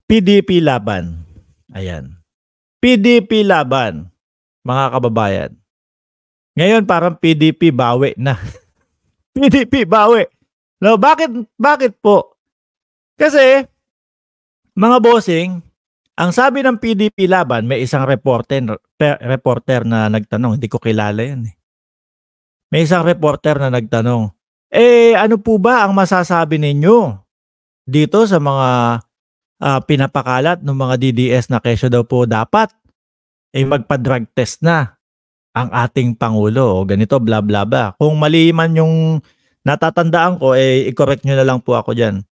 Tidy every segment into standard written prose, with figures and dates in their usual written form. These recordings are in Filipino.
PDP laban. Ayan. PDP laban, mga kababayan. Ngayon parang PDP bawi na. PDP bawi. No, bakit po? Kasi mga bossing, ang sabi ng PDP laban, may isang reporter na nagtanong, hindi ko kilala 'yan eh. May isang reporter na nagtanong, ano po ba ang masasabi ninyo dito sa mga pinapakalat ng mga DDS na kesyo daw po dapat magpa-drug test na ang ating Pangulo o ganito bla bla bla. Kung mali man yung natatandaan ko, i-correct nyo na lang po ako dyan.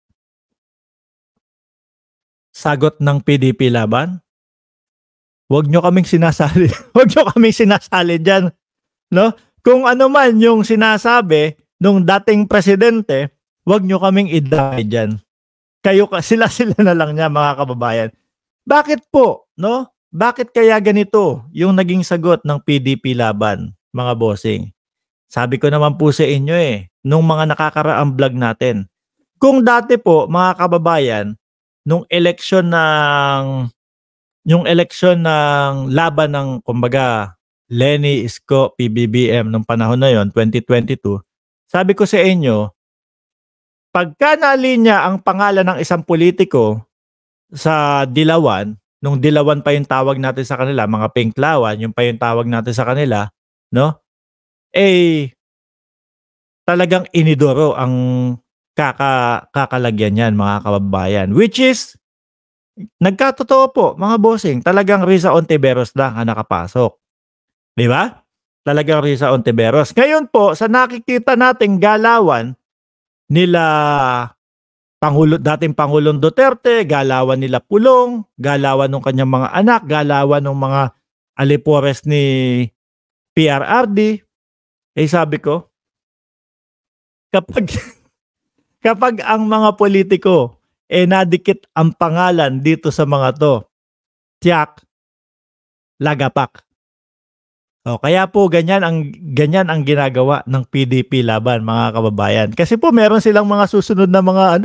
Sagot ng PDP laban, huwag nyo kaming sinasali. Huwag nyo kaming sinasali dyan. No? Kung ano man yung sinasabi nung dating presidente, huwag nyo kaming idamay dyan. Sila na lang niya, mga kababayan. Bakit po? No? Bakit kaya ganito yung naging sagot ng PDP laban, mga bossing? Sabi ko naman po sa inyo nung mga nakakaraang vlog natin. Kung dati po, mga kababayan, yung eleksyon ng laban ng, kumbaga, Lenny Isko, PBBM nung panahon na yon, 2022, sabi ko sa inyo, pagka nalinya ang pangalan ng isang politiko sa dilawan, nung dilawan pa yung tawag natin sa kanila, mga pinklawan, yung pa yung tawag natin sa kanila, no? Talagang inidoro ang kakalagyan yan, mga kababayan. Which is, nagkatotoo po, mga bossing, talagang Risa Ontiveros lang ang nakapasok. Di ba? Talagang Risa Ontiveros. Ngayon po, sa nakikita nating galawan nila dating Pangulong Duterte, galawan nila Pulong, galawan ng kanyang mga anak, galawan ng mga alipores ni PRRD. Sabi ko, kapag ang mga politiko nadikit ang pangalan dito sa mga to, tiyak, lagapak. Kaya po ganyan ang ginagawa ng PDP laban, mga kababayan. Kasi po meron silang mga susunod na mga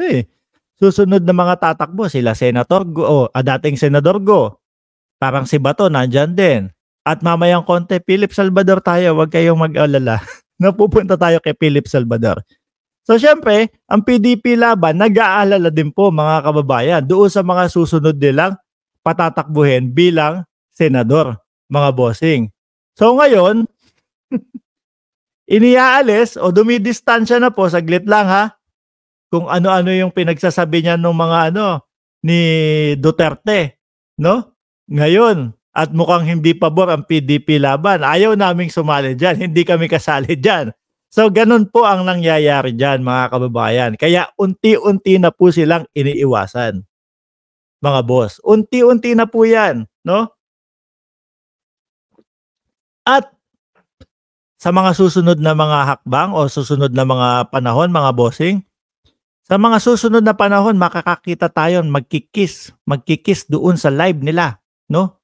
susunod na mga tatakbo. Sila Senator Go, dating Senador Go. Parang si Bato nandyan din. At mamayang konti, Philip Salvador tayo, huwag kayong mag-alala. Napupunta tayo kay Philip Salvador. So syempre, ang PDP laban, nag-aalala din po, mga kababayan, doon sa mga susunod nilang patatakbuhin bilang senador, mga bossing. So ngayon, iniaalis o dumidistansya na po, saglit lang ha, kung ano-ano yung pinagsasabi niya ng mga ni Duterte, no? Ngayon, at mukhang hindi pabor ang PDP laban. Ayaw naming sumali dyan, hindi kami kasali dyan. So ganun po ang nangyayari dyan, mga kababayan. Kaya unti-unti na po silang iniiwasan, mga boss. Unti-unti na po yan, no? At sa mga susunod na mga hakbang o susunod na mga panahon, mga bossing, sa mga susunod na panahon, makakakita tayo, magkikis doon sa live nila, no?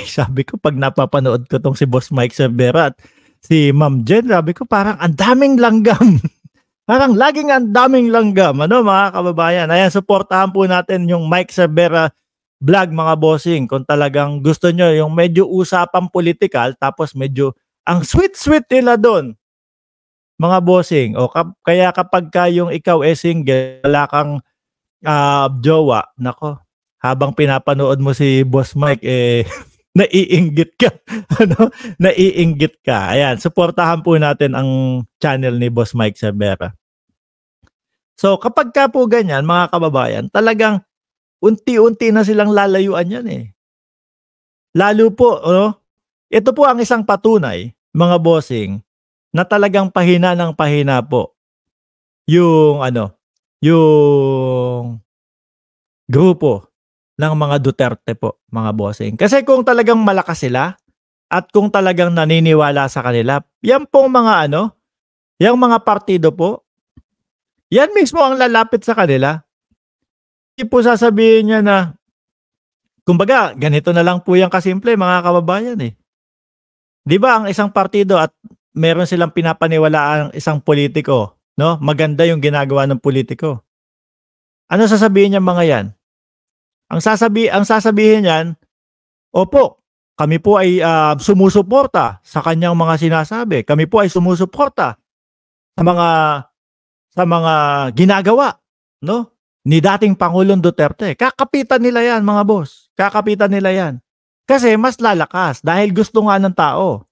Sabi ko, pag napapanood ko tong si Boss Mike Cervera at si Ma'am Jen, sabi ko, parang ang daming langgam. Parang laging ang daming langgam, mga kababayan. Ayan, supportahan po natin yung Mike Cervera vlog, mga bossing. Kung talagang gusto nyo yung medyo usapang political, tapos medyo ang sweet-sweet nila doon, mga bossing. Kaya kapag yung ikaw single, wala kang jowa, nako, habang pinapanood mo si Boss Mike, naiinggit ka. Naiinggit ka. Ayan, supportahan po natin ang channel ni Boss Mike Cervera. So kapag ka po ganyan, mga kababayan, talagang unti-unti na silang lalayuan yan Lalo po, ito po ang isang patunay, mga bossing, na talagang pahina ng pahina po yung grupo ng mga Duterte po, mga bossing. Kasi kung talagang malakas sila at kung talagang naniniwala sa kanila, yan pong mga yung mga partido po, yan mismo ang lalapit sa kanila. Hindi po sasabihin niya na, kumbaga, ganito na lang po yung kasimple, mga kababayan Di ba ang isang partido at meron silang pinapaniwalaan isang politiko, no? Maganda yung ginagawa ng politiko. Ano sasabihin niya mga yan? Ang sasabihin niyan, opo, kami po ay sumusuporta sa kanyang mga sinasabi. Kami po ay sumusuporta sa mga ginagawa, no? Ni dating Pangulong Duterte. Kakapitan nila 'yan, mga boss. Kakapitan nila 'yan. Kasi mas lalakas dahil gusto nga ng tao.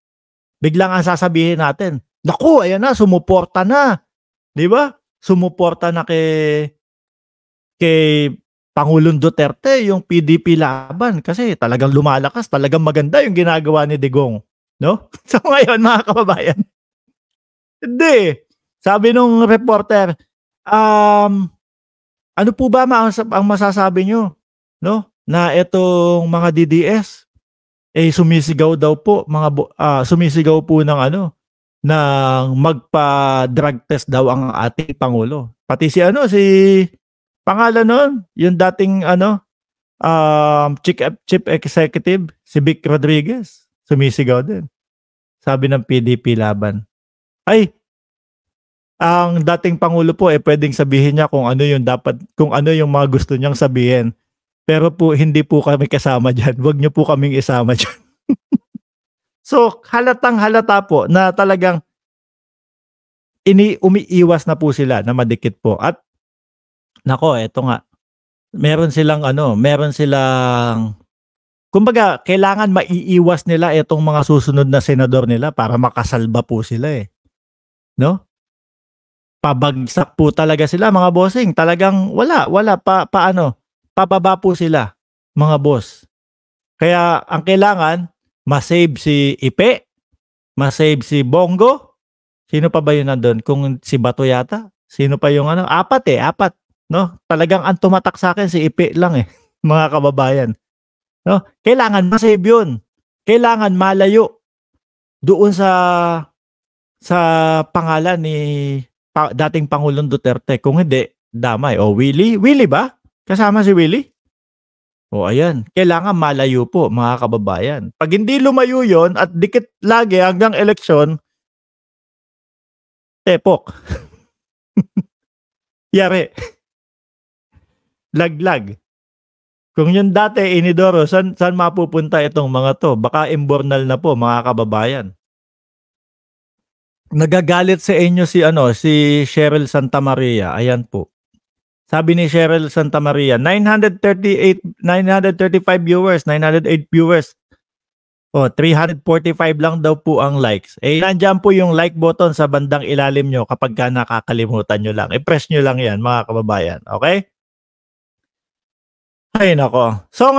Biglang ang sasabihin natin, naku, ayan na, sumuporta na. 'Di ba? Sumuporta na kay Pangulong Duterte yung PDP laban kasi talagang lumalakas, talagang maganda yung ginagawa ni Digong, no? So ngayon, mga kababayan, hindi. Sabi nung reporter, ano po ba ang masasabi nyo, no? Na itong mga DDS sumisigaw daw po sumisigaw po ng ng magpa-drug test daw ang ating pangulo. Pati si pangalan nun, yung dating chief executive, si Vic Rodriguez, sumisigaw din. Sabi ng PDP laban. Ay, ang dating pangulo po pwedeng sabihin niya kung ano yung mga gusto niyang sabihin. Pero po hindi po kami kasama diyan. Huwag niyo po kaming isama diyan. So, halatang-halata po na talagang umiiwas na po sila na madikit po. At nako, eto nga. Meron silang kumbaga, kailangan maiiwas nila itong mga susunod na senador nila para makasalba po sila no? Pabagsak po talaga sila, mga bossing. Talagang wala pababa po sila, mga boss. Kaya ang kailangan, masave si Ipe, masave si Bongo. Sino pa ba yun nandun? Kung si Bato yata? Sino pa yung apat, no? Talagang ang tumatak sa akin si Ipe lang mga kababayan. No? Kailangan masave yun. Kailangan malayo doon sa pangalan ni dating Pangulong Duterte. Kung hindi, damay. Willie ba? Kasama si Willie? Ayan. Kailangan malayo po, mga kababayan. Pag hindi lumayo yon at dikit lagi hanggang eleksyon, tepok. Yari. Laglag. Kung yun dati, Inidoro, saan mapupunta itong mga to? Baka imbornal na po, mga kababayan. Nagagalit sa inyo si Cheryl Santamaria. Ayan po. Sabi ni Cheryl Santamaria, 935 viewers, 908 viewers. 345 lang daw po ang likes. Nandiyan po yung like button sa bandang ilalim nyo kapag nakakalimutan nyo lang. I-press nyo lang yan, mga kababayan. Okay? Ay nako. So